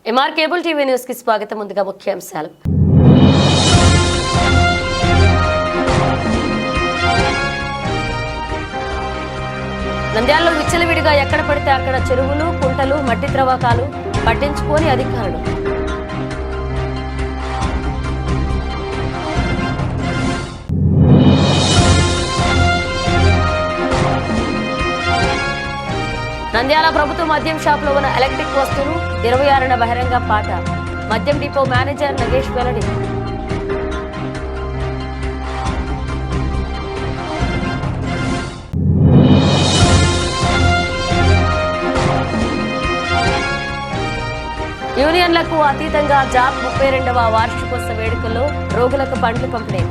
MR cable TV news కి స్వాగతం. ముందుగా ముఖ్యాంశాలు. నంద్యాలలో విచ్చలవిడిగా ఎక్కడ పడితే అక్కడ చెరువులు, కుంటలు, మట్టి త్రవ్వకాలు పట్టించుకోని అధికారులు. నంద్యాల ప్రభుత్వ మద్యం షాప్ లో ఉన్న ఎలక్ట్రిక్ వస్తువులు 26న బహిరంగ పాట. మద్యం డిపో మేనేజర్ నగేష్ వెల్లడి. యూనియన్లకు అతీతంగా జాబ్ 32వ వార్షికోత్సవ వేడుకల్లో రోగులకు పండ్లు పంపిణీ.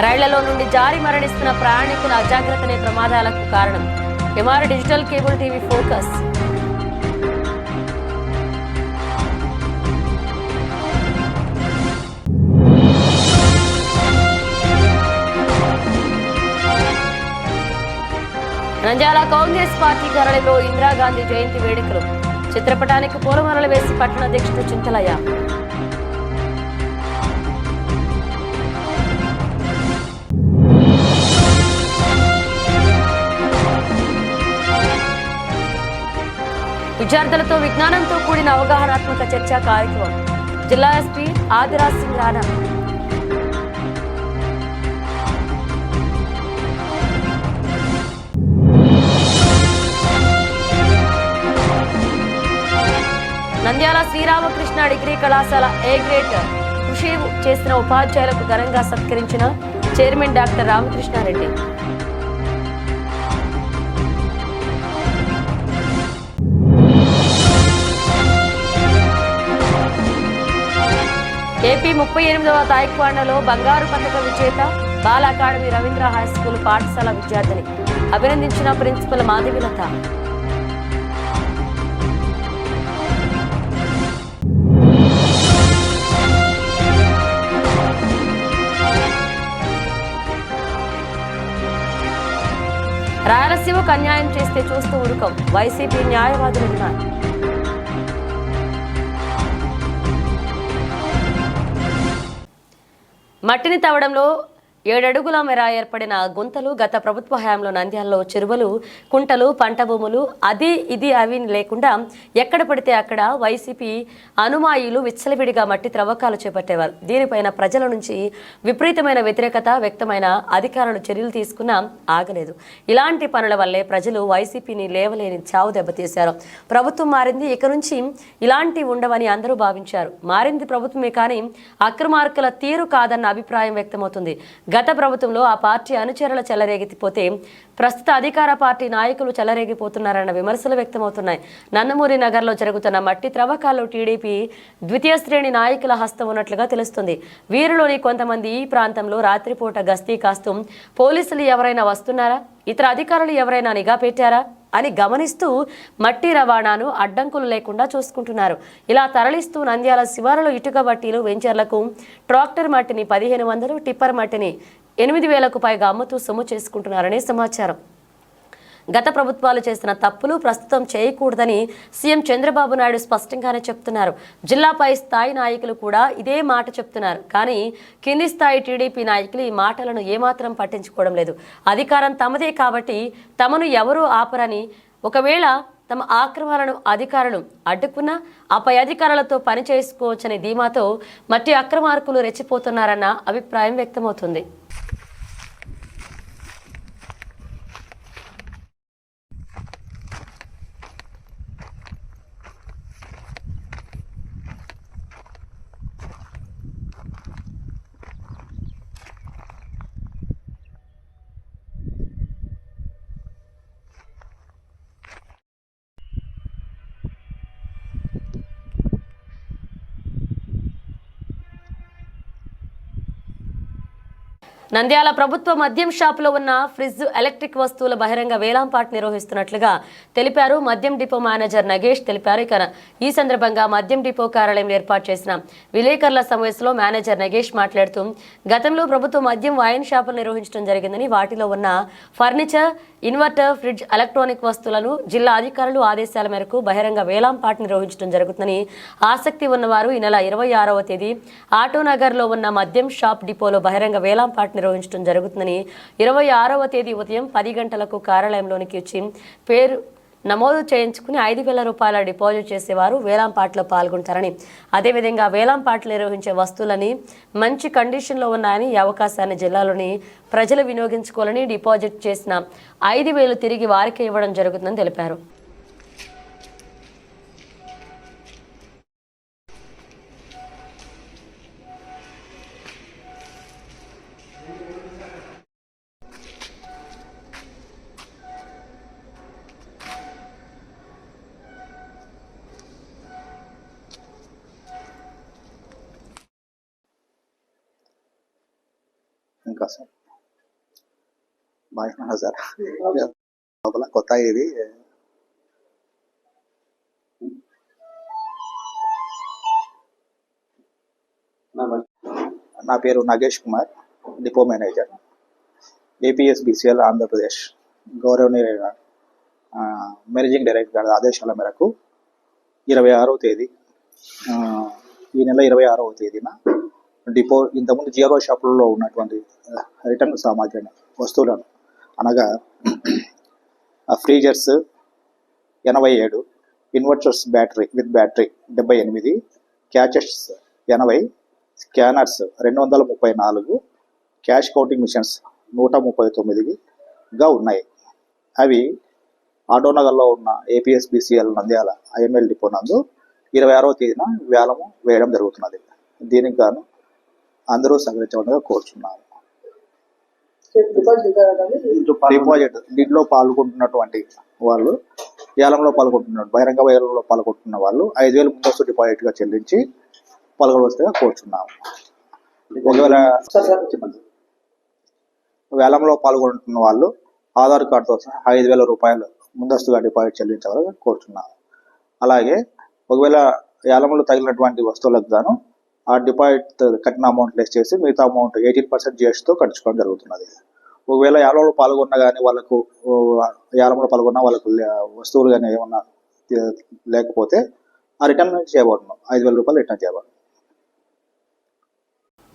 రైళ్లలో నుండి జారి మరణిస్తున్న ప్రయాణికుల అజాగ్రత్తనే ప్రమాదాలకు కారణం. MR digital cable TV focus. Nandyal Congress party కార్యాలయంలో ఇందిరాగాంధీ జయంతి వేడుకలు. చిత్రపటానికి పూలమాలలు వేసి పట్టణ అధ్యక్షుడు చింతలయ్య. విద్యార్థులతో విజ్ఞానంతో కూడిన అవగాహనాత్మక చర్చా కార్యక్రమం. జిల్లా ఎస్పీ ఆదిరాజ్ సింగ్ రాణా. నంద్యాల శ్రీరామకృష్ణ డిగ్రీ కళాశాల ఏ గ్రేడ్ కృషి చేసిన ఉపాధ్యాయులకు ఘనంగా సత్కరించిన చైర్మన్ డాక్టర్ రామకృష్ణారెడ్డి. ఏపీ 38వ తాయిక్వాండోలో బంగారు పథక విజేత బాల అకాడమీ రవీంద్ర హైస్కూల్ పాఠశాల విద్యార్థిని అభినందించిన ప్రిన్సిపల్ మాధవిలత. రాయలసీమకు అన్యాయం చేస్తే చూస్తూ ఊరుకోం, వైసీపీ న్యాయవాదుల డిమాండ్. మట్టిని తవ్వడంలో 7 అడుగుల మేర ఏర్పడిన గుంతలు. గత ప్రభుత్వ హయాంలో నంద్యాలలో చెరువులు, కుంటలు, పంట భూములు అది ఇది అవి లేకుండా ఎక్కడ పడితే అక్కడ వైసీపీ అనుమాయులు విచ్చలవిడిగా మట్టి త్రవ్వకాలు చేపట్టేవారు. దీనిపైన ప్రజల నుంచి విపరీతమైన వ్యతిరేకత వ్యక్తమైన అధికారులు చర్యలు తీసుకున్నా ఆగలేదు. ఇలాంటి పనుల వల్లే ప్రజలు వైసీపీని లేవలేని చావు దెబ్బతీశారు. ప్రభుత్వం మారింది, ఇక నుంచి ఇలాంటివి ఉండవని అందరూ భావించారు. మారింది ప్రభుత్వమే కానీ అక్రమార్కుల తీరు కాదన్న అభిప్రాయం వ్యక్తమవుతుంది. గత ప్రభుత్వంలో ఆ పార్టీ అనుచరుల చెలరేగిపోతే ప్రస్తుత అధికార పార్టీ నాయకులు చెలరేగిపోతున్నారన్న విమర్శలు వ్యక్తమవుతున్నాయి. నందమూరి నగర్లో జరుగుతున్న మట్టి త్రవ్వకాల్లో టీడీపీ ద్వితీయ శ్రేణి నాయకుల హస్తం ఉన్నట్లుగా తెలుస్తుంది. వీరిలోని కొంతమంది ఈ ప్రాంతంలో రాత్రిపూట గస్తీ కాస్తూ పోలీసులు ఎవరైనా వస్తున్నారా, ఇతర అధికారులు ఎవరైనా నిఘా పెట్టారా అని గమనిస్తూ మట్టి రవాణాను అడ్డంకులు లేకుండా చూసుకుంటున్నారు. ఇలా తరలిస్తూ నంద్యాల శివారులో ఇటుక బట్టీలు వెంచర్లకు ట్రాక్టర్ మట్టిని 1500, టిప్పర్ మట్టిని 8000కు పైగా అమ్ముతూ సొమ్ము చేసుకుంటున్నారని సమాచారం. గత ప్రభుత్వాలు చేసిన తప్పులు ప్రస్తుతం చేయకూడదని సీఎం చంద్రబాబు నాయుడు స్పష్టంగానే చెప్తున్నారు. జిల్లాపై స్థాయి నాయకులు కూడా ఇదే మాట చెప్తున్నారు. కానీ కింది స్థాయి టీడీపీ నాయకులు ఈ మాటలను ఏమాత్రం పట్టించుకోవడం లేదు. అధికారం తమదే కాబట్టి తమను ఎవరూ ఆపరని, ఒకవేళ తమ ఆక్రమణలను అధికారులు అడ్డుకున్న ఆ పై అధికారులతో పని చేసుకోవచ్చని ధీమాతో మట్టి అక్రమార్కులు రెచ్చిపోతున్నారన్న అభిప్రాయం వ్యక్తమవుతుంది. నంద్యాల ప్రభుత్వ మద్యం షాపులో ఉన్న ఫ్రిడ్జ్ ఎలక్ట్రిక్ వస్తువుల బహిరంగ వేలంపాట నిర్వహిస్తున్నట్లుగా తెలిపారు మద్యం డిపో మేనేజర్ నగేష్ తెలిపారు. ఇక ఈ సందర్భంగా మద్యం డిపో కార్యాలయంలో ఏర్పాటు చేసిన విలేకరుల సమావేశంలో మేనేజర్ నగేష్ మాట్లాడుతూ గతంలో ప్రభుత్వ మద్యం వైన్ షాపులు నిర్వహించడం జరిగిందని వాటిలో ఉన్న ఫర్నిచర్, ఇన్వర్టర్, ఫ్రిడ్జ్, ఎలక్ట్రానిక్ వస్తువులను జిల్లా అధికారులు ఆదేశాల మేరకు బహిరంగ వేలంపాట నిర్వహించడం జరుగుతుందని, ఆసక్తి ఉన్నవారు ఈ నెల 26వ తేదీ ఆటోనగర్లో ఉన్న మద్యం షాప్ డిపోలో బహిరంగ వేలంపాట నిర్వహించడం జరుగుతుందని, 26వ తేదీ ఉదయం 10 గంటలకు కార్యాలయంలోనికి వచ్చి పేరు నమోదు చేయించుకుని 5,000 రూపాయల డిపాజిట్ చేసేవారు వేలంపాటలో పాల్గొంటారని, అదేవిధంగా వేలంపాటలు నిర్వహించే వస్తువులని మంచి కండిషన్లో ఉన్నాయని, ఈ అవకాశాన్ని జిల్లాలోని ప్రజలు వినియోగించుకోవాలని, డిపాజిట్ చేసిన 5,000 తిరిగి వారికి ఇవ్వడం జరుగుతుందని తెలిపారు. ఇంకా సార్ బాగా సార్ లోపల కొత్త ఇది నా పేరు Nagesh Kumar, depot manager, APSBCL Andhra Pradesh. గౌరవనీయ మేనేజింగ్ డైరెక్టర్ గారి ఆదేశాల మేరకు 26వ తేదీ ఈ నెల 26వ తేదీన డిపో ఇంతకుముందు జియరో షాపులలో ఉన్నటువంటి రిటర్న్ సామాగ్రిని వస్తువులను అనగా freezers 87, inverters with battery 78, catches 80, scanners 234, cash counting machines 139గా ఉన్నాయి. అవి ఆటోనగర్లో ఉన్న APSBCL నంద్యాల IML డిపో నందు 26వ తేదీన వేలము వేయడం జరుగుతున్నది. దీనికి గాను అందరూ సహకరించవలసిందిగా కోరుచున్నాము. డిపాజిట్ దీంట్లో పాల్గొంటున్నటువంటి వాళ్ళు, ఏలంలో పాల్గొంటున్నారు, బహిరంగ వేలంలో పాల్గొంటున్న వాళ్ళు 5,000 ముందస్తు డిపాజిట్ గా చెల్లించి పాల్గొనవలసిందిగా కోరుచున్నాము. ఒకవేళ వేలంలో పాల్గొంటున్న వాళ్ళు ఆధార్ కార్డుతో సహా 5,000 రూపాయలు ముందస్తుగా డిపాజిట్ చెల్లించవాలని కోరుచున్నాము. అలాగే ఒకవేళ ఏలంలో తగిలినటువంటి వస్తువులకు గాను ఆ డిపాజిట్ కట్టిన అమౌంట్ లెస్ చేసి మిగతా అమౌంట్ 18% GSTతో కట్టించుకోవడం జరుగుతున్నది. ఒకవేళ ఏలంలో పాల్గొన్న కానీ వాళ్ళకు ఏలంలో పాల్గొన్న వాళ్ళకు వస్తువులు కానీ ఏమన్నా లేకపోతే ఆ రిటర్న్ చేయబడును, 5,000 రూపాయలు రిటర్న్ చేయబడును.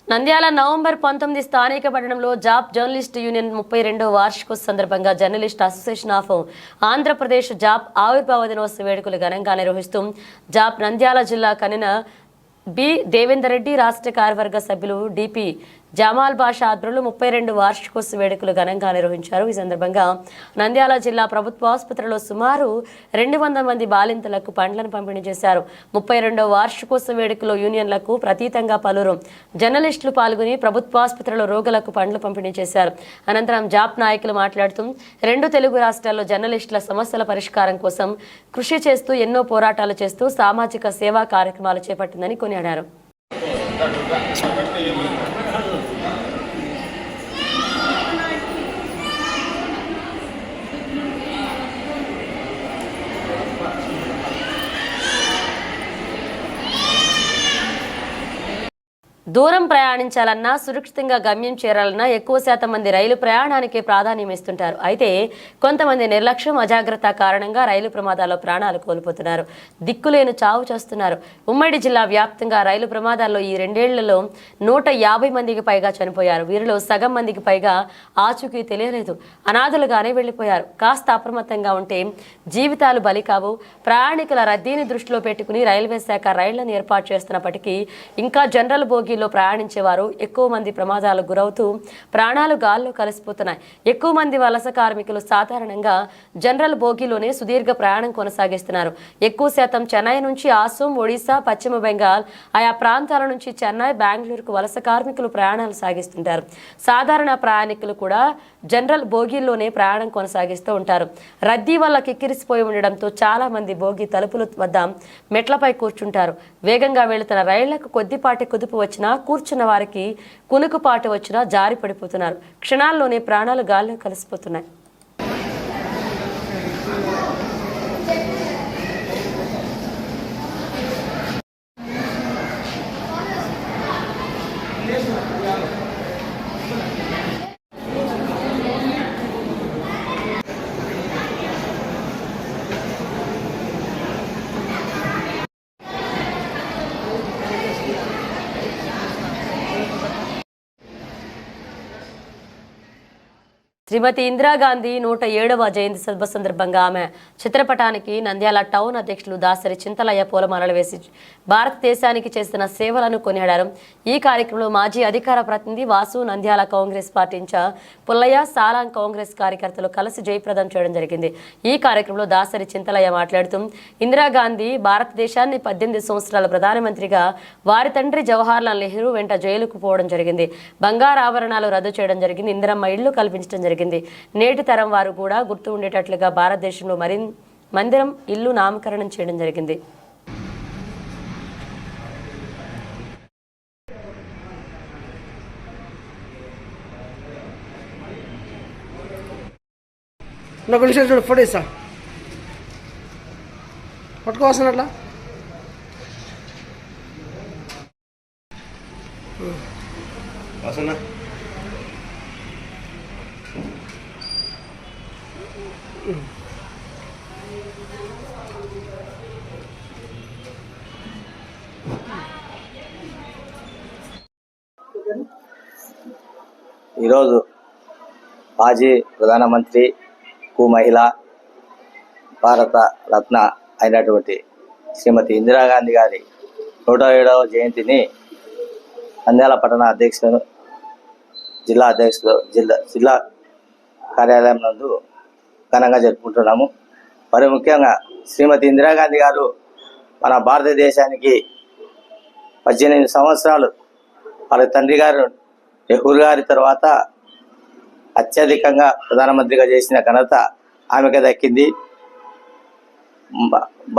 నంద్యాల నవంబర్ 19 స్థానిక పట్టణంలో జాబ్ జర్నలిస్ట్ యూనియన్ 32వ వార్షికోత్సవ సందర్భంగా journalist association of Andhra Pradesh job ఆవిర్భావ దినోత్సవ వేడుకలు ఘనంగా నిర్వహిస్తూ జాబ్ నంద్యాల జిల్లా కన్వీనర్ బి దేవేందర్ రెడ్డి, రాష్ట్ర కార్యవర్గ సభ్యులు డిపి జమాల్ బాషా ఆధ్వర్యంలో 32 వార్షికోత్సవ వేడుకలు ఘనంగా నిర్వహించారు. ఈ సందర్భంగా నంద్యాల జిల్లా ప్రభుత్వ ఆసుపత్రిలో సుమారు 200 మంది బాలింతలకు పండ్లను పంపిణీ చేశారు. 32వ వార్షికోత్సవ వేడుకలో యూనియన్లకు ప్రతీతంగా పలువురు జర్నలిస్టులు పాల్గొని ప్రభుత్వ ఆసుపత్రిలో రోగులకు పండ్లు పంపిణీ చేశారు. అనంతరం జాబ్ నాయకులు మాట్లాడుతూ 2 తెలుగు రాష్ట్రాల్లో జర్నలిస్టుల సమస్యల పరిష్కారం కోసం కృషి చేస్తూ ఎన్నో పోరాటాలు చేస్తూ సామాజిక సేవా కార్యక్రమాలు చేపట్టిందని కొనియాడారు. దూరం ప్రయాణించాలన్నా, సురక్షితంగా గమ్యం చేరాలన్నా ఎక్కువ శాతం మంది రైలు ప్రయాణానికి ప్రాధాన్యం ఇస్తుంటారు. అయితే కొంతమంది నిర్లక్ష్యం, అజాగ్రత్త కారణంగా రైలు ప్రమాదాల్లో ప్రాణాలు కోల్పోతున్నారు, దిక్కులేని చావు చేస్తున్నారు. ఉమ్మడి జిల్లా వ్యాప్తంగా రైలు ప్రమాదాల్లో ఈ 2 ఏళ్లలో 150 మందికి పైగా చనిపోయారు. వీరిలో సగం మందికి పైగా ఆచూకీ తెలియలేదు, అనాథలుగానే వెళ్లిపోయారు. కాస్త అప్రమత్తంగా ఉంటే జీవితాలు బలి కావు. ప్రయాణికుల రద్దీని దృష్టిలో పెట్టుకుని రైల్వే శాఖ రైళ్లను ఏర్పాటు చేస్తున్నప్పటికీ ఇంకా జనరల్ బోగీలో ప్రయాణించేవారు ఎక్కువ మంది ప్రమాదాలకు గురవుతూ ప్రాణాలు గాల్లో కలిసిపోతున్నాయి. ఎక్కువ మంది వలస కార్మికులు సాధారణంగా జనరల్ బోగీలోనే సుదీర్ఘ ప్రయాణం కొనసాగిస్తున్నారు. ఎక్కువ శాతం చెన్నై నుంచి ఆసోం, ఒడిశా, పశ్చిమ బెంగాల్ ఆయా ప్రాంతాల నుంచి చెన్నై, బెంగళూరుకు వలస కార్మికులు ప్రయాణాలు సాగిస్తుంటారు. సాధారణ ప్రయాణికులు కూడా జనరల్ బోగీల్లోనే ప్రయాణం కొనసాగిస్తూ ఉంటారు. రద్దీ వల్ల కిక్కిరిసిపోయి ఉండడంతో చాలా మంది బోగి తలుపుల వద్ద మెట్లపై కూర్చుంటారు. వేగంగా వెళుతున్న రైళ్లకు కొద్దిపాటి కుదుపు వచ్చిన వచ్చినా, కూర్చున్న వారికి కునుకుపాటు వచ్చినా జారి పడిపోతున్నారు. క్షణాల్లోనే ప్రాణాలు గాల్లో కలిసిపోతున్నాయి. శ్రీమతి ఇందిరాగాంధీ 107వ జయంతి సభ సందర్భంగా ఆమె చిత్రపటానికి నంద్యాల టౌన్ అధ్యక్షులు దాసరి చింతలయ్య పూలమాలలు వేసి భారతదేశానికి చేసిన సేవలను కొనియాడారు. ఈ కార్యక్రమంలో మాజీ అధికార ప్రతినిధి వాసు, నంద్యాల కాంగ్రెస్ పార్టీ ఇన్ఛార్జ్ పుల్లయ్య, సాలాంగ్ కాంగ్రెస్ కార్యకర్తలు కలిసి జయప్రదం చేయడం జరిగింది. ఈ కార్యక్రమంలో దాసరి చింతలయ్య మాట్లాడుతూ ఇందిరాగాంధీ భారతదేశాన్ని 18 సంవత్సరాల ప్రధానమంత్రిగా వారి తండ్రి జవహర్లాల్ నెహ్రూ వెంట జైలుకు పోవడం జరిగింది. బంగారు ఆభరణాలు రద్దు చేయడం జరిగింది. ఇందిరమ్మ ఇళ్లు కల్పించడం జరిగింది. నేటి తరం వారు కూడా గుర్తు ఉండేటట్లుగా భారతదేశంలో మందిరం ఇల్లు నామకరణం చేయడం జరిగింది. చూడు ఫోటో ఇస్తా పట్టుకోవాల్సిన అట్లా ఈరోజు మాజీ ప్రధానమంత్రి మహిళ భారత రత్న అయినటువంటి శ్రీమతి ఇందిరాగాంధీ గారి 107వ జయంతిని నంద్యాల పట్టణ అధ్యక్షులు, జిల్లా అధ్యక్షులు, జిల్లా కార్యాలయం నందు ఘనంగా జరుపుకుంటున్నాము. మరి ముఖ్యంగా శ్రీమతి ఇందిరాగాంధీ గారు మన భారతదేశానికి 18 సంవత్సరాలు వాళ్ళ తండ్రి గారు నెహ్రూ గారి తర్వాత అత్యధికంగా ప్రధానమంత్రిగా చేసిన ఘనత ఆమెకు దక్కింది.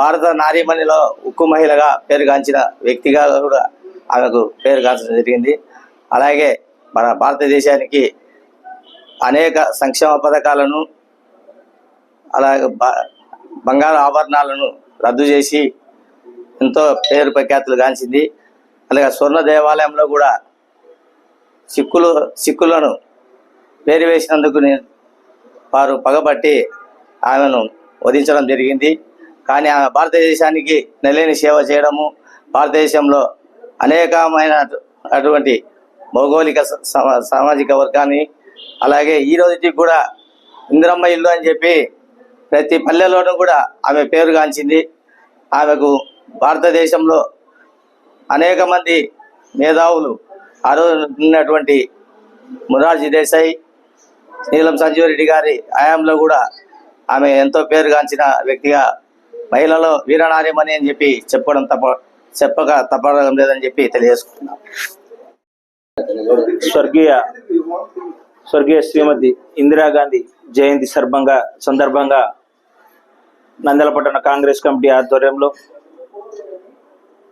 భారత నారీమణిలో ఉక్కు మహిళగా పేరుగాంచిన వ్యక్తిగా కూడా ఆమెకు పేరుగాంచడం జరిగింది. అలాగే మన భారతదేశానికి అనేక సంక్షేమ పథకాలను, అలాగే బంగారు ఆభరణాలను రద్దు చేసి ఎంతో పేరు ప్రఖ్యాతులు గాంచింది. అలాగే స్వర్ణ దేవాలయంలో కూడా సిక్కులను పేరు వేసినందుకు వారు పగబట్టి ఆమెను వధించడం జరిగింది. కానీ ఆమె భారతదేశానికి నెలేని సేవ చేయడము, భారతదేశంలో అనేకమైన అటువంటి భౌగోళిక సామాజిక వర్గాన్ని, అలాగే ఈ రోజుకి కూడా ఇందిరమ్మ ఇల్లు అని చెప్పి ప్రతి పల్లెలోనూ కూడా ఆమె పేరుగాంచింది. ఆమెకు భారతదేశంలో అనేక మంది మేధావులు, ఆ రోజు ఉన్నటువంటి మొరార్జీ దేశాయ్, నీలం సంజీవ్ రెడ్డి గారి హయాంలో కూడా ఆమె ఎంతో పేరుగాంచిన వ్యక్తిగా మహిళలో వీరనార్యమణి అని చెప్పి చెప్పక తప్పడం లేదని చెప్పి తెలియజేసుకుంటున్నాం. స్వర్గీయ శ్రీమతి ఇందిరాగాంధీ జయంతి సందర్భంగా నంద్యాల పట్టణ కాంగ్రెస్ కమిటీ ఆధ్వర్యంలో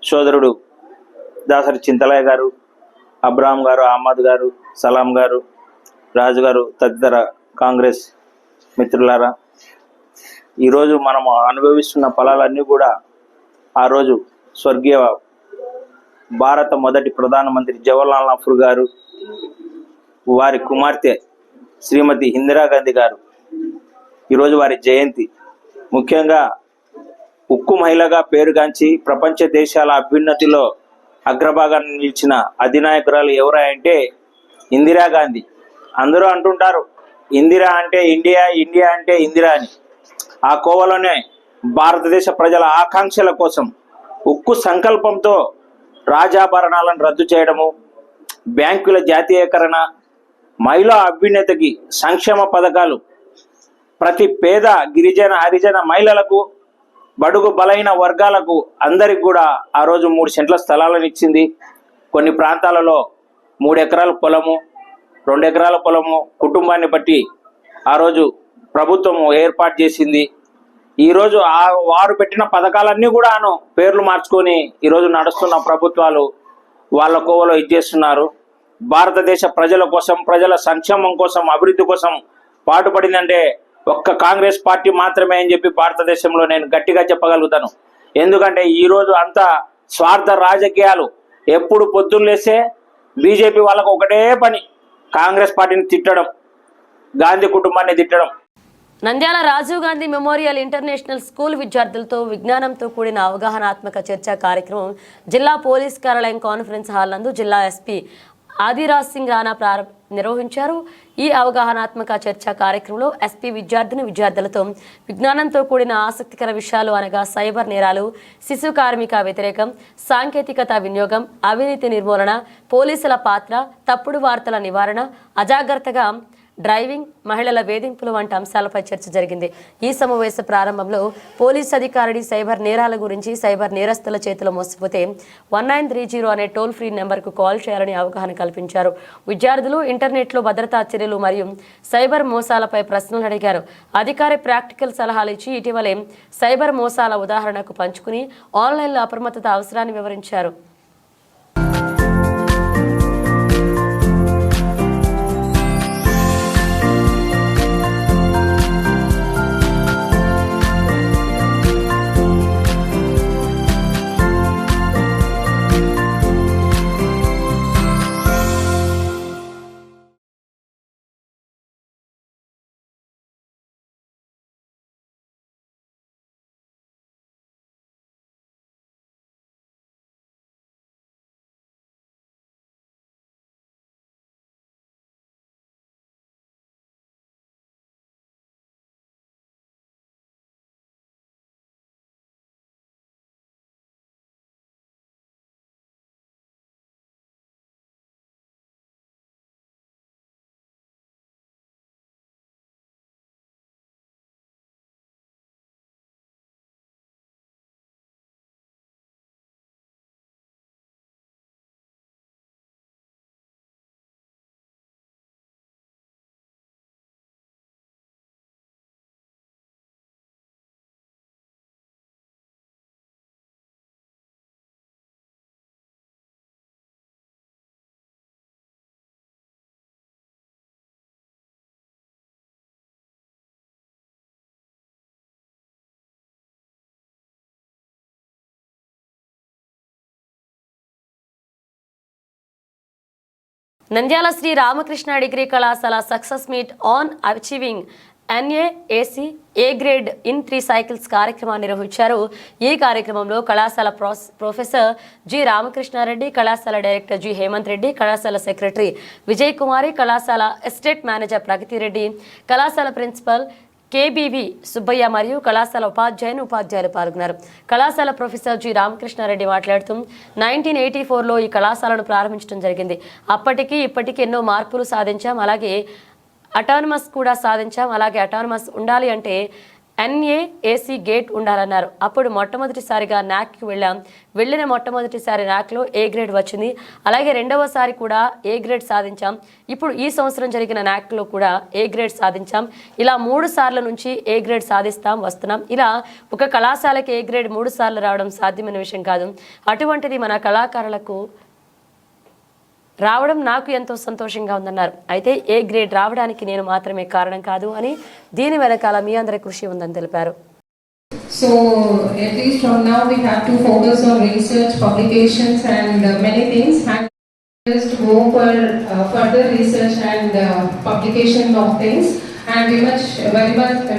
సోదరుడు దాసరి చింతలయ్య గారు, అబ్రాహం గారు, అహ్మద్ గారు, సలాం గారు, రాజు గారు తదితర కాంగ్రెస్ మిత్రులారా, ఈరోజు మనము అనుభవిస్తున్న ఫలాలన్నీ కూడా ఆ రోజు స్వర్గీయ భారత మొదటి ప్రధానమంత్రి జవహర్లాల్ నెహ్రూ గారు, వారి కుమార్తె శ్రీమతి ఇందిరాగాంధీ గారు ఈరోజు వారి జయంతి. ముఖ్యంగా ఉక్కు మహిళగా పేరుగాంచి ప్రపంచ దేశాల అభ్యున్నతిలో అగ్రభాగాన్ని నిలిచిన అధినాయకురాలు ఎవరంటే ఇందిరాగాంధీ. అందరూ అంటుంటారు ఇందిరా అంటే ఇండియా, ఇండియా అంటే ఇందిరా అని. ఆ కోవలోనే భారతదేశ ప్రజల ఆకాంక్షల కోసం ఉక్కు సంకల్పంతో రాజాభరణాలను రద్దు చేయడము, బ్యాంకుల జాతీయకరణ, మహిళా అభ్యున్నతికి సంక్షేమ పథకాలు, ప్రతి పేద గిరిజన హరిజన మహిళలకు, బడుగు బలైన వర్గాలకు అందరికి కూడా ఆ రోజు 3 సెంట్ల స్థలాలను ఇచ్చింది. కొన్ని ప్రాంతాలలో 3 ఎకరాల పొలము, 2 ఎకరాల పొలము కుటుంబాన్ని బట్టి ఆ రోజు ప్రభుత్వం ఏర్పాటు చేసింది. ఈరోజు వారు పెట్టిన పథకాలన్నీ కూడాను పేర్లు మార్చుకొని ఈరోజు నడుస్తున్న ప్రభుత్వాలు వాళ్ళ కోవలో ఇచ్చేస్తున్నారు. భారతదేశ ప్రజల కోసం, ప్రజల సంక్షేమం కోసం, అభివృద్ధి కోసం పాటుపడిందంటే ఒక్క కాంగ్రెస్ పార్టీ మాత్రమే అని చెప్పి భారతదేశంలో నేను గట్టిగా చెప్పగలుగుతాను. ఎందుకంటే ఈరోజు అంతా స్వార్థ రాజకీయాలు. ఎప్పుడు పొద్దున్నేస్తే బీజేపీ వాళ్ళకు ఒకటే పని, కాంగ్రెస్ పార్టీని తిట్టడం, గాంధీ కుటుంబాన్ని తిట్టడం. Nandyal Rajiv Gandhi memorial international school విద్యార్థులతో విజ్ఞానంతో కూడిన అవగాహనాత్మక చర్చా కార్యక్రమం జిల్లా పోలీస్ కార్యాలయం కాన్ఫరెన్స్ హాల్ నందు జిల్లా ఎస్పీ ఆదిరాజ్ సింగ్ రాణా నిర్వహించారు. ఈ అవగాహనాత్మక చర్చా కార్యక్రమంలో ఎస్పీ విద్యార్థులతో విజ్ఞానంతో కూడిన ఆసక్తికర విషయాలు అనగా సైబర్ నేరాలు, శిశు కార్మిక వ్యతిరేకం, సాంకేతికత వినియోగం, అవినీతి నిర్మూలన, పోలీసుల పాత్ర, తప్పుడు వార్తల నివారణ, అజాగ్రత్తగా డ్రైవింగ్, మహిళల వేధింపులు వంటి అంశాలపై చర్చ జరిగింది. ఈ సమావేశ ప్రారంభంలో పోలీస్ అధికారిని సైబర్ నేరాల గురించి, సైబర్ నేరస్తుల చేతిలో మోసపోతే 1930 అనే టోల్ ఫ్రీ నెంబర్కు కాల్ చేయాలని అవగాహన కల్పించారు. విద్యార్థులు ఇంటర్నెట్లో భద్రతా చర్యలు మరియు సైబర్ మోసాలపై ప్రశ్నలు అడిగారు. అధికారి ప్రాక్టికల్ సలహాలు ఇచ్చి ఇటీవలే సైబర్ మోసాల ఉదాహరణకు పంచుకుని ఆన్లైన్లో అప్రమత్తత అవసరాన్ని వివరించారు. నంద్యాల శ్రీ రామకృష్ణ డిగ్రీ కళాశాల success meet on achieving NAAC A grade in 3 cycles కార్యక్రమాన్ని నిర్వహించారు. ఈ కార్యక్రమంలో కళాశాల ప్రొఫెసర్ జి రామకృష్ణారెడ్డి, కళాశాల డైరెక్టర్ జి హేమంత్ రెడ్డి, కళాశాల సెక్రటరీ విజయ్ కుమారి, కళాశాల ఎస్టేట్ మేనేజర్ ప్రగతిరెడ్డి, కళాశాల ప్రిన్సిపల్ KBV సుబ్బయ్య మరియు కళాశాల ఉపాధ్యాయులు పాల్గొన్నారు. కళాశాల ప్రొఫెసర్ జి రామకృష్ణారెడ్డి మాట్లాడుతూ 1984లో ఈ కళాశాలను ప్రారంభించడం జరిగింది. అప్పటికి ఇప్పటికి ఎన్నో మార్పులు సాధించాం. అలాగే అటానమస్ కూడా సాధించాం. అలాగే అటానమస్ ఉండాలి అంటే NAAC గేట్ ఉండాలన్నారు. అప్పుడు మొట్టమొదటిసారిగా NACకి వెళ్ళిన మొట్టమొదటిసారి NACలో A గ్రేడ్ వచ్చింది. అలాగే రెండవసారి కూడా A గ్రేడ్ సాధించాం. ఇప్పుడు ఈ సంవత్సరం జరిగిన NACలో కూడా A గ్రేడ్ సాధించాం. ఇలా 3 సార్ల నుంచి A గ్రేడ్ వస్తున్నాం. ఇలా ఒక కళాశాలకి A గ్రేడ్ 3 సార్లు రావడం సాధ్యమైన విషయం కాదు. అటువంటిది మన కళాకారులకు రావడం నాకు ఎంతో సంతోషంగా ఉందన్నారు. అయితే A గ్రేడ్ రావడానికి నేను మాత్రమే కారణం కాదు అని, దీని వెనకాల మీ అందరి కృషి ఉందని తెలిపారు. So at least from now we have to focus on research, publications and many things, and just go for further research and publication of things, and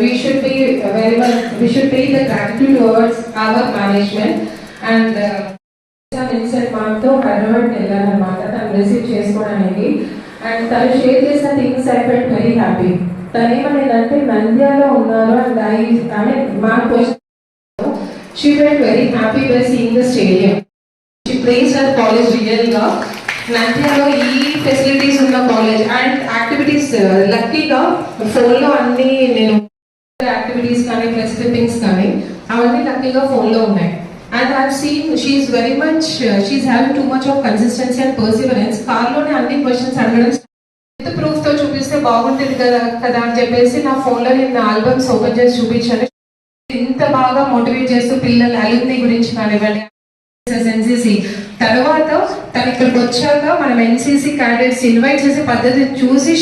we should pay the gratitude towards our management and INCET మాతో హైదరాబాద్ వెళ్ళానమాట తను receive చేసుకోవడానికి. And తను share చేసిన things I felt very happy. తను ఏమనేదంటే నంద్యాలలో ఉన్నారు and I మా question she felt very happy by seeing the stadium. She place her college రియల్గా నంద్యాలలో ఈ ఫెసిలిటీస్ ఉన్న కాలేజ్ అండ్ యాక్టివిటీస్ లక్కీగా ఫోన్లో అన్ని నేను యాక్టివిటీస్ కానీ ప్రెస్ క్లిప్పింగ్స్ కానీ అవన్నీ లక్కీగా ఫోన్లో ఉన్నాయి. And I've seen she's very much, she's having too much of consistency and perseverance. కార్లోనే అన్ని క్వశ్చన్స్ అడగడం విత్ ప్రూఫ్తో చూపిస్తే బాగుంటుంది కదా అని చెప్పేసి నా ఫోన్లో నేను ఆల్బమ్స్ ఓపెన్ చేసి చూపించాను. ఇంత బాగా మోటివేట్ చేస్తూ పిల్లలు అలుమ్ని గురించి కానివ్వండి, NCC తర్వాత తను ఇక్కడికి వచ్చాక మనం ఎన్సీసీ క్యాడెట్స్ ఇన్వైట్ చేసే పద్ధతి చూసి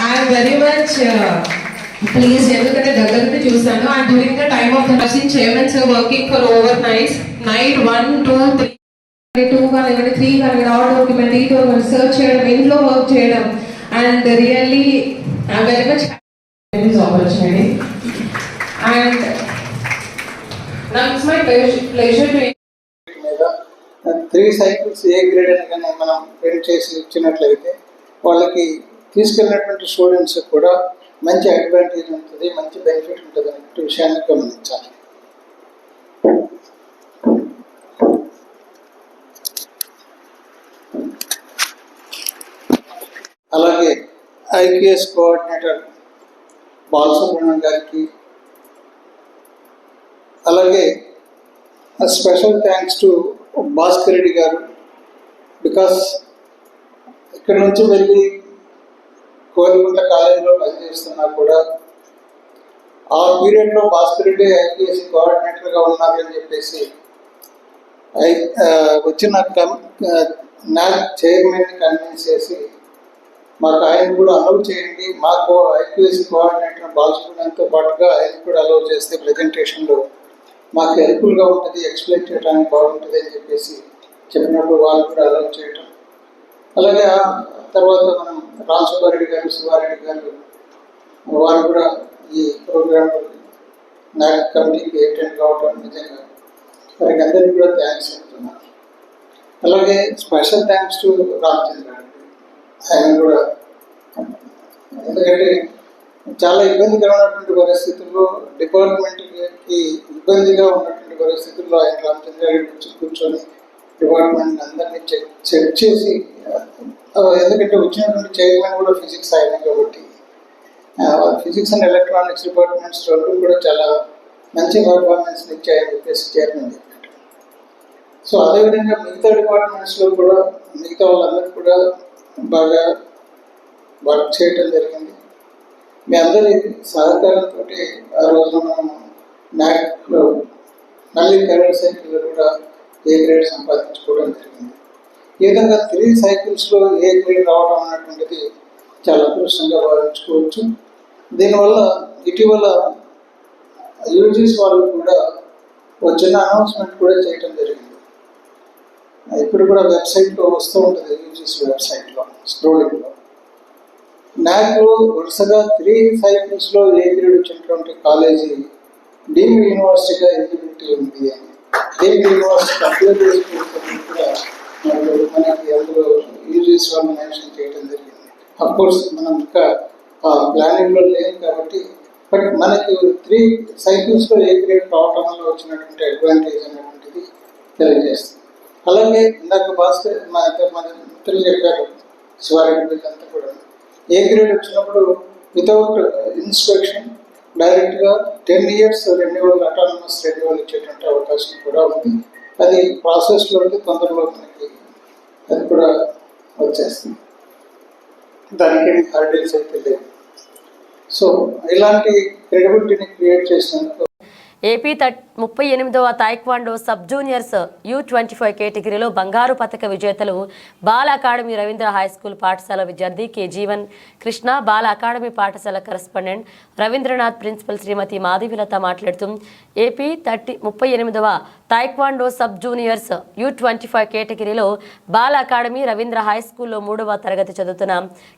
ఐఎమ్ వెరీ మచ్ ప్లీజ్, ఎందుకంటే దగ్గర నుండి చూసాను. And during the time of the chairman sir working for over night 1, 2, 3 2 కానివ్వండి 3 కానివ్వండి ఆ డాక్యుమెంట్ ఈ డాక్యుమెంట్ సర్చ్ చేయడం, ఇంట్లో వర్క్ చేయడం. And really I'm very much this opportunity, and now it's my pleasure to 3 cycles A grade అని కానీ మనం ప్రింట్ చేసి ఇచ్చినట్లయితే వాళ్ళకి తీసుకెళ్ళినటువంటి స్టూడెంట్స్ కూడా మంచి అడ్వాంటేజ్ ఉంటుంది, మంచి బెనిఫిట్ ఉంటుంది అనే విషయాన్ని గమనించాలి. అలాగే ఐక్యూఎస్ కోఆర్డినేటర్ బాలసుబ్రహ్మణ్యం గారికి, అలాగే special thanks to Bhaskar Reddy గారు. బికాస్ ఇక్కడ నుంచి వెళ్ళి కోరిగుంట కాలేజీలో పనిచేస్తున్నా కూడా ఆ పీరియడ్లో భాస్కర్ రెడ్డి ఐపీఎస్ కోఆర్డినేటర్గా ఉన్నారని చెప్పేసి వచ్చిన నాక్ చైర్మన్ని కన్విన్స్ చేసి మాకు ఆయన కూడా అలౌ చేయండి, మాకు ఐపీఎస్ కోఆర్డినేటర్ బాలసుబ్రహ్మణ్యంతో పాటుగా ఆయన కూడా అలౌ చేస్తే ప్రజెంటేషన్లో మాకు హెల్ప్ఫుల్గా ఉంటుంది, ఎక్స్ప్లెయిన్ చేయడానికి బాగుంటుంది అని చెప్పేసి చెప్పినప్పుడు వాళ్ళు కూడా అలౌ చేయటం. అలాగే తర్వాత మనం రామసుబ్బారెడ్డి గారు, శివారెడ్డి గారు వారు కూడా ఈ ప్రోగ్రామ్ నాక్ కమిటీకి అటెండ్ కావడం నిజంగా వారికి అందరికీ కూడా థ్యాంక్స్ చెప్తున్నాను. అలాగే స్పెషల్ థ్యాంక్స్ టు రామచంద్ర గారు, ఆయన కూడా ఎందుకంటే చాలా ఇబ్బందిగా ఉన్నటువంటి పరిస్థితుల్లో డిపార్ట్మెంట్కి ఇబ్బందిగా ఉన్నటువంటి పరిస్థితుల్లో ఆయన రామచంద్ర గారి వచ్చి కూర్చొని డిపార్ట్మెంట్ అందరినీ చెక్ చేసి, ఎందుకంటే వచ్చినటువంటి చైర్మన్ కూడా ఫిజిక్స్ ఆయన కాబట్టి ఫిజిక్స్ అండ్ ఎలక్ట్రానిక్స్ డిపార్ట్మెంట్స్ రెండు కూడా చాలా మంచి పర్ఫార్మెన్స్ ఇచ్చాయని చెప్పేసి చైర్మన్ చెప్పారు. సో అదేవిధంగా మిగతా డిపార్ట్మెంట్స్లో కూడా మిగతా వాళ్ళందరూ కూడా బాగా వర్క్ చేయటం జరిగింది. మీ అందరి సహకారంతో ఆ రోజున మనం నాక్లో మళ్ళీ కరెంట్ సైకిల్లో కూడా ఏ గ్రేడ్ సంపాదించుకోవడం జరిగింది. ఈ విధంగా 3 సైకిల్స్లో ఏ గ్రేడ్ రావడం అన్నటువంటిది చాలా అదృష్టంగా భావించుకోవచ్చు. దీనివల్ల ఇటీవల యూజీస్ వాళ్ళు కూడా వచ్చిన అనౌన్స్మెంట్ కూడా చేయడం జరిగింది. ఇప్పుడు కూడా వెబ్సైట్లో వస్తూ ఉంటుంది, యూజీస్ వెబ్సైట్లో స్క్రోలింగ్లో నాక్లో వరుసగా 3 సైకిల్స్లో ఏ గ్రేడ్ వచ్చినటువంటి కాలేజీ డీమ్డ్ యూనివర్సిటీగా ఎలిజిబిలిటీ ఉంది అని డీమ్డ్ యూనివర్సిటీ అప్లై చేసుకుంటే కూడా మనకి అందులో యూజీస్ వాళ్ళు మెన్షన్ చేయడం జరిగింది. అఫ్కోర్స్ మనం ఇంకా ప్లానింగ్లో లేదు కాబట్టి, బట్ మనకి 3 సైకిల్స్లో ఏ గ్రేడ్ రావటం వల్ల వచ్చినటువంటి అడ్వాంటేజ్ అనేటువంటిది తెలియజేస్తుంది. అలాగే ఇందాక భాస్కర్ మన మిత్రులు చెప్పారు, శివారెడ్డి అంతా కూడా ఏ గ్రేడ్ వచ్చినప్పుడు వితౌట్ ఇన్స్పెక్షన్ డైరెక్ట్గా 10 years రెన్యువల్, అటానమస్ రెన్యువల్ ఇచ్చేటువంటి అవకాశం కూడా ఉంది. అది ప్రాసెస్లో ఉంది, తొందరలో మనకి అది కూడా వచ్చేస్తుంది. దానికి హర్డిల్స్ అయితే లేవు. సో ఇలాంటి క్రెడిబిలిటీని క్రియేట్ చేసినందుకు ఏపీ 38వ తాయిక్వాండో సబ్ జూనియర్స్ U25 కేటగిరీలో బంగారు పతక విజేతలు Bala academy Ravindra high school పాఠశాల విద్యార్థి కె జీవన్ కృష్ణ, బాల అకాడమీ పాఠశాల కరెస్పాండెంట్ రవీంద్రనాథ్ ప్రిన్సిపల్ శ్రీమతి మాధవిలత మాట్లాడుతూ ఏపీ 38వ తాయిక్వాండో సబ్ జూనియర్స్ U25 కేటగిరీలో బాల అకాడమీ రవీంద్ర హై స్కూల్లో 3వ తరగతి చదువుతున్న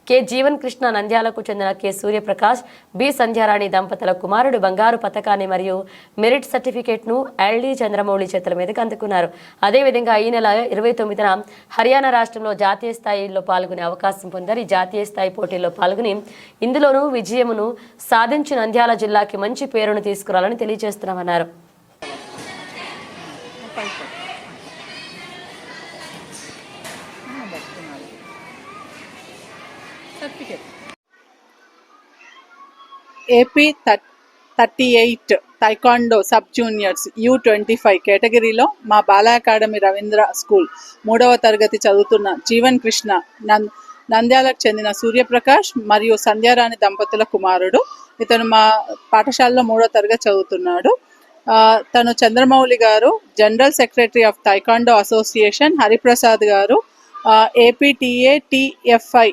కె జీవన్ కృష్ణ, నంద్యాలకు చెందిన కె సూర్యప్రకాష్, బి సంధ్యారాణి దంపతుల కుమారుడు బంగారు పతకాన్ని మరియు మెరిట్ సర్టిఫికేట్ను ఎల్డి చంద్రమౌళి చేతుల మీదుగా అందుకున్నారు. అదేవిధంగా ఈ నెల 29న హర్యానా రాష్ట్రంలో జాతీయ స్థాయిలో పాల్గొనే అవకాశం పొందారు. ఈ జాతీయ స్థాయి పోటీల్లో పాల్గొని ఇందులోనూ విజయమును సాధించి నంద్యాల జిల్లాకి మంచి పేరును తీసుకురావాలని తెలియజేస్తున్నామన్నారు. AP 38 taekwondo sub juniors U25 కేటగిరీలో మా బాల అకాడమీ రవీంద్ర స్కూల్ 3వ తరగతి చదువుతున్న జీవన్ కృష్ణ, నంద్యాలకు చెందిన సూర్యప్రకాష్ మరియు సంధ్యారాణి దంపతుల కుమారుడు. ఇతను మా పాఠశాలలో 3వ తరగతి చదువుతున్నాడు. తను చంద్రమౌళి గారు, general secretary of తైకాండో association, Hariprasad గారు, ఏపీటీఏ టిఎఫ్ఐ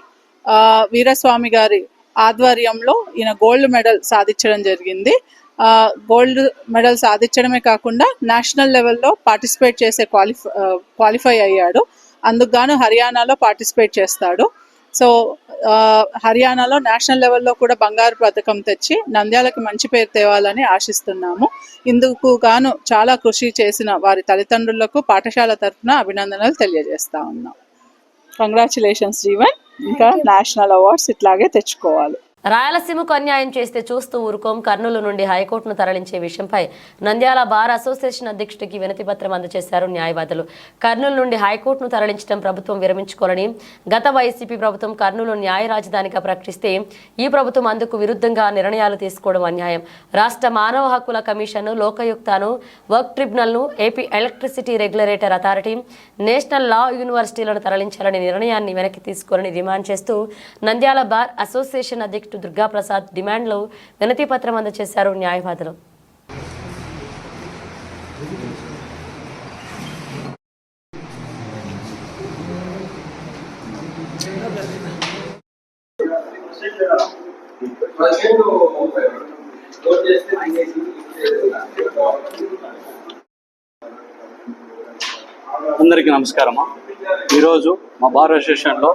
వీరస్వామి గారి ఆధ్వర్యంలో ఈయన గోల్డ్ మెడల్ సాధించడం జరిగింది. గోల్డ్ మెడల్ సాధించడమే కాకుండా నేషనల్ లెవెల్లో పార్టిసిపేట్ చేసే క్వాలిఫై అయ్యాడు. అందుకు గాను హర్యానాలో పార్టిసిపేట్ చేస్తాడు. సో హర్యానాలో నేషనల్ లెవెల్లో కూడా బంగారు పథకం తెచ్చి నంద్యాలకి మంచి పేరు తేవాలని ఆశిస్తున్నాము. ఇందుకు గాను చాలా కృషి చేసిన వారి తల్లిదండ్రులకు పాఠశాల తరఫున అభినందనలు తెలియజేస్తా ఉన్నాం. కంగ్రాచులేషన్స్ జీవన్, ఇంకా నేషనల్ అవార్డ్స్ ఇట్లాగే తెచ్చుకోవాలి. రాయలసీమకు అన్యాయం చేస్తే చూస్తూ ఊరుకోం. కర్నూలు నుండి హైకోర్టును తరలించే విషయంపై నంద్యాల బార్ అసోసియేషన్ అధ్యక్షుడికి వినతి పత్రం అందజేశారు న్యాయవాదులు. కర్నూలు నుండి హైకోర్టును తరలించడం ప్రభుత్వం విరమించుకోవాలని, గత వైసీపీ ప్రభుత్వం కర్నూలు న్యాయ రాజధానిగా ప్రకటిస్తే ఈ ప్రభుత్వం అందుకు విరుద్ధంగా నిర్ణయాలు తీసుకోవడం అన్యాయం. రాష్ట్ర మానవ హక్కుల కమిషన్, లోకాయుక్తను, వర్క్ ట్రిబ్యునల్ను, AP electricity regulator authority, national law యూనివర్సిటీలను తరలించాలని నిర్ణయాన్ని వెనక్కి తీసుకోవాలని డిమాండ్ చేస్తూ నంద్యాల బార్ అసోసియేషన్ అధ్యక్షుడు దుర్గాప్రసాద్ డిమాండ్లో వినతి పత్రం అందజేశారు న్యాయవాదులు. అందరికీ నమస్కారము. ఈరోజు మా బార్ అసోసియేషన్లో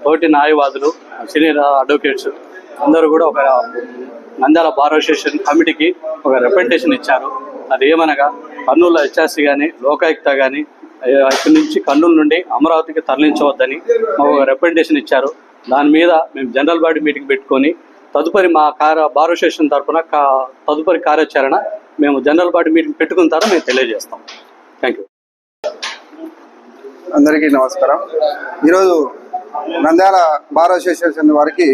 తోటి న్యాయవాదులు, సీనియర్ అడ్వకేట్స్ అందరూ కూడా ఒక నంద్యాల బార్ అసోసియేషన్ కమిటీకి ఒక రిప్రజెంటేషన్ ఇచ్చారు. అది ఏమనగా కర్నూలు హెచ్ఆర్సీ కానీ, లోకాయుక్త కానీ ఇక్కడి నుంచి కర్నూలు నుండి అమరావతికి తరలించవద్దని ఒక రిప్రజెంటేషన్ ఇచ్చారు. దాని మీద మేము జనరల్ బాడీ మీటింగ్ పెట్టుకొని తదుపరి మా బార్ అసోసియేషన్ తరఫున తదుపరి కార్యాచరణ మేము జనరల్ బాడీ మీటింగ్ పెట్టుకున్న తర్వాత మేము తెలియజేస్తాం. Thank you. అందరికీ నమస్కారం. ఈరోజు నంద్యాల బార్ అసోసియేషన్ వారికి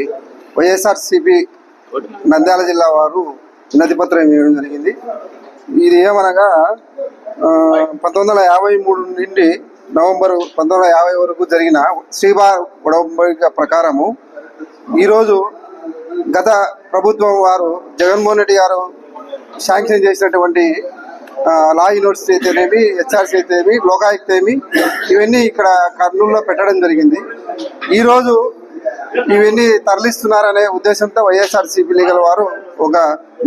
వైఎస్ఆర్సీపీ నంద్యాల జిల్లా వారు వినతి పత్రం ఇవ్వడం జరిగింది. ఇది ఏమనగా 1953 నుండి నవంబర్ 1950 వరకు జరిగిన శ్రీబార్ ఉడంబడిక ప్రకారము ఈరోజు గత ప్రభుత్వం వారు జగన్మోహన్ రెడ్డి గారు శాంక్షన్ చేసినటువంటి లా యూనివర్సిటీ అయితేనేమి, హెచ్ఆర్సీ అయితేనేమి, లోకాయుక్త ఏమి, ఇవన్నీ ఇక్కడ కర్నూలులో పెట్టడం జరిగింది. ఈరోజు ఇవన్నీ తరలిస్తున్నారనే ఉద్దేశంతో వైఎస్ఆర్సీపీ లీగల్ వారు ఒక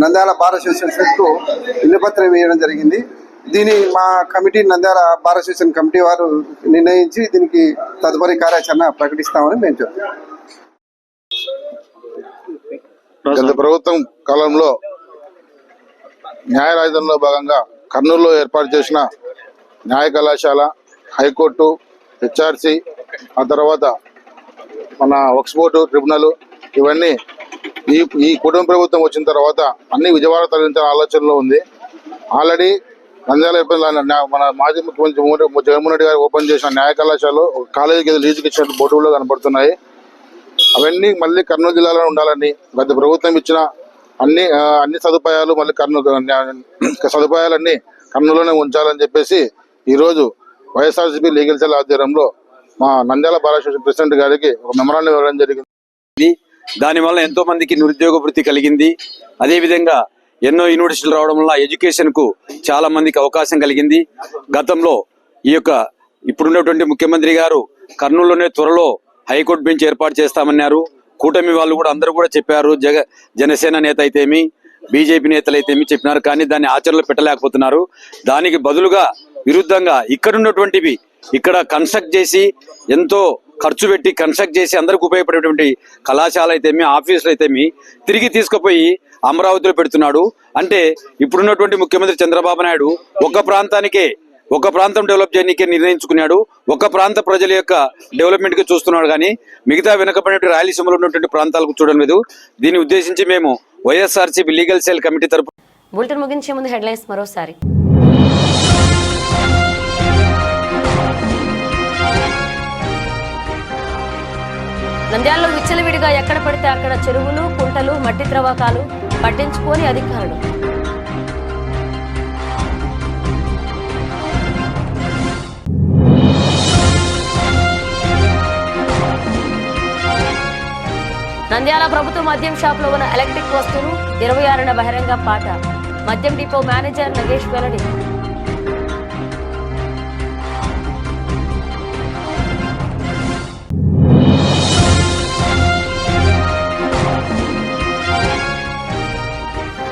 నంద్యాల బార్ అసోసియేషన్కు వినతిపత్రం వేయడం జరిగింది. దీని మా committee Nandyal bar association committee వారు నిర్ణయించి దీనికి తదుపరి కార్యాచరణ ప్రకటిస్తామని మేము చెప్తాం. గత ప్రభుత్వం కాలంలో న్యాయ రాజధానిలో భాగంగా కర్నూలులో ఏర్పాటు చేసిన న్యాయ కళాశాల, హైకోర్టు, హెచ్ఆర్సీ, ఆ తర్వాత మన వక్ఫ్ బోర్డు, ట్రిబ్యునల్ ఇవన్నీ ఈ కుటుంబ ప్రభుత్వం వచ్చిన తర్వాత అన్ని విజయవాడ తరలించిన ఆలోచనలో ఉంది. ఆల్రెడీ నంద్యాల మన మాజీ ముఖ్యమంత్రి జగన్మోహన్ రెడ్డి గారు ఓపెన్ చేసిన న్యాయ కళాశాలలో ఒక కాలేజీకి లీజుకి ఇచ్చిన బోర్డులో కనబడుతున్నాయి. అవన్నీ మళ్ళీ కర్నూలు జిల్లాలో ఉండాలని గత ప్రభుత్వం ఇచ్చిన అన్ని సదుపాయాలు మళ్ళీ సదుపాయాలన్నీ కర్నూలులోనే ఉంచాలని చెప్పేసి ఈరోజు వైఎస్ఆర్సీపీ లీగల్ సెల్ ఆధ్వర్యంలో మా నంద్యాల బార్ అసోసియేషన్ ప్రెసిడెంట్ గారికి ఒక మెమరాండం ఇవ్వడం జరిగింది. దానివల్ల ఎంతో మందికి నిరుద్యోగ వృత్తి కలిగింది. అదేవిధంగా ఎన్నో యూనివర్సిటీలు రావడం వల్ల ఎడ్యుకేషన్ కు చాలా మందికి అవకాశం కలిగింది. గతంలో ఇప్పుడున్నటువంటి ముఖ్యమంత్రి గారు కర్నూలులోనే త్వరలో హైకోర్టు బెంచ్ ఏర్పాటు చేస్తామన్నారు. కూటమి వాళ్ళు కూడా అందరూ కూడా చెప్పారు. జనసేన నేత అయితేమి, బీజేపీ నేతలు అయితేమి చెప్పినారు. కానీ దాన్ని ఆచరణలో పెట్టలేకపోతున్నారు. దానికి బదులుగా విరుద్ధంగా ఇక్కడ కన్స్ట్రక్ట్ చేసి ఎంతో ఖర్చు పెట్టి కన్స్ట్రక్ట్ చేసి అందరికి ఉపయోగపడేటువంటి కళాశాల అయితేమి, ఆఫీసులు అయితేమి తిరిగి తీసుకుపోయి అమరావతిలో పెడుతున్నాడు. అంటే ఇప్పుడున్నటువంటి ముఖ్యమంత్రి చంద్రబాబు నాయుడు ఒక ప్రాంతం డెవలప్ చేయడానికే నిర్ణయించుకున్నాడు. ఒక ప్రాంత ప్రజల యొక్క డెవలప్మెంట్ కి చూస్తున్నాడు. కానీ మిగతా వెనుకబడిన రాయలసీమలో ఉన్నటువంటి ప్రాంతాలకు చూడడం లేదు. దీన్ని ఉద్దేశించి మేము వైఎస్ఆర్సీపీ లీగల్ సెల్ కమిటీ తరపు బులెటిన్ ముగించే ముందు హెడ్లైన్స్ మరోసారి. నంద్యాలలో విచ్చలవిడిగా ఎక్కడ పడితే అక్కడ చెరువులు, కుంటలు, మట్టి త్రవ్వకాలు పట్టించుకోని అధికారులు. నంద్యాల ప్రభుత్వ మద్యం షాపులో ఉన్న ఎలక్ట్రిక్ వస్తువులు 26న బహిరంగ పాట. మద్యం డిపో మేనేజర్ నగేష్ వెల్లడి.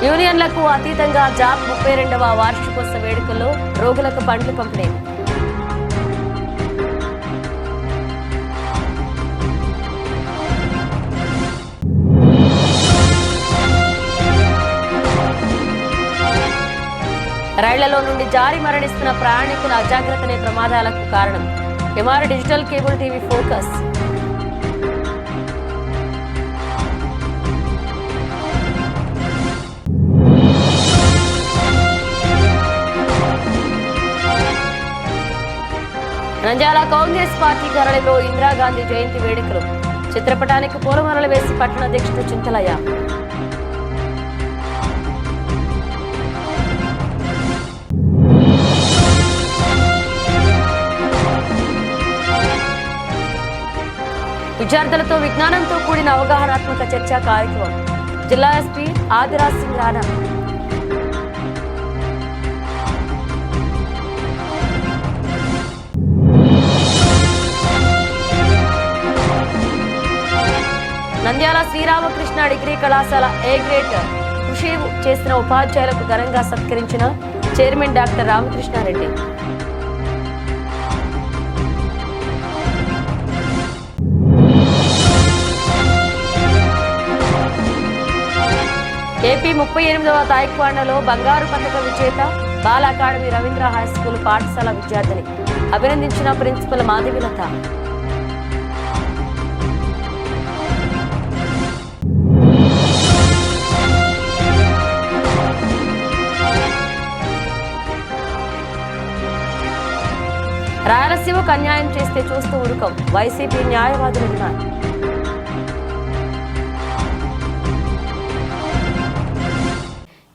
యూనియన్లకు అతీతంగా జాబ్ 32వ వార్షికోత్సవ వేడుకల్లో రోగులకు పండ్లు పంపిణీ. రైళ్లలో నుండి జారి మరణిస్తున్న ప్రయాణికుల అజాగ్రత్తనే ప్రమాదాలకు కారణం. MR digital cable TV focus. Nandyal Congress party కార్యాలయంలో ఇందిరాగాంధీ జయంతి వేడుకలు. చిత్రపటానికి పూలమాలలు వేసి పట్టణ అధ్యక్షుడు చింతలయ్య. విద్యార్థులతో విజ్ఞానంతో కూడిన అవగాహనాత్మక చర్చా కార్యక్రమం. జిల్లా ఎస్పీ ఆదిరాజ్ సింగ్ రాణా. నంద్యాల శ్రీరామకృష్ణ డిగ్రీ కళాశాల ఏ గ్రేడ్ కృషి చేసిన ఉపాధ్యాయులకు ఘనంగా సత్కరించిన చైర్మన్ డాక్టర్ రామకృష్ణారెడ్డి. ఏపీ 38వ తాయిక్వాండోలో బంగారు పతక విజేత బాల అకాడమీ రవీంద్ర హై స్కూల్ పాఠశాల విద్యార్థిని అభినందించిన ప్రిన్సిపల్ మాధవిలత. రాయలసీమకు అన్యాయం చేస్తే చూస్తూ ఉడుకం, వైసీపీ న్యాయవాదుల డిమాండ్.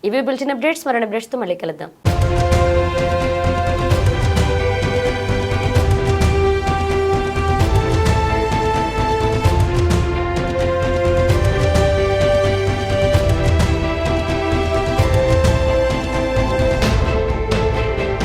ఇవి బులెటిన్ అప్డేట్స్. మరిన్ని అప్డేట్స్తో మళ్ళీ కలుద్దాం.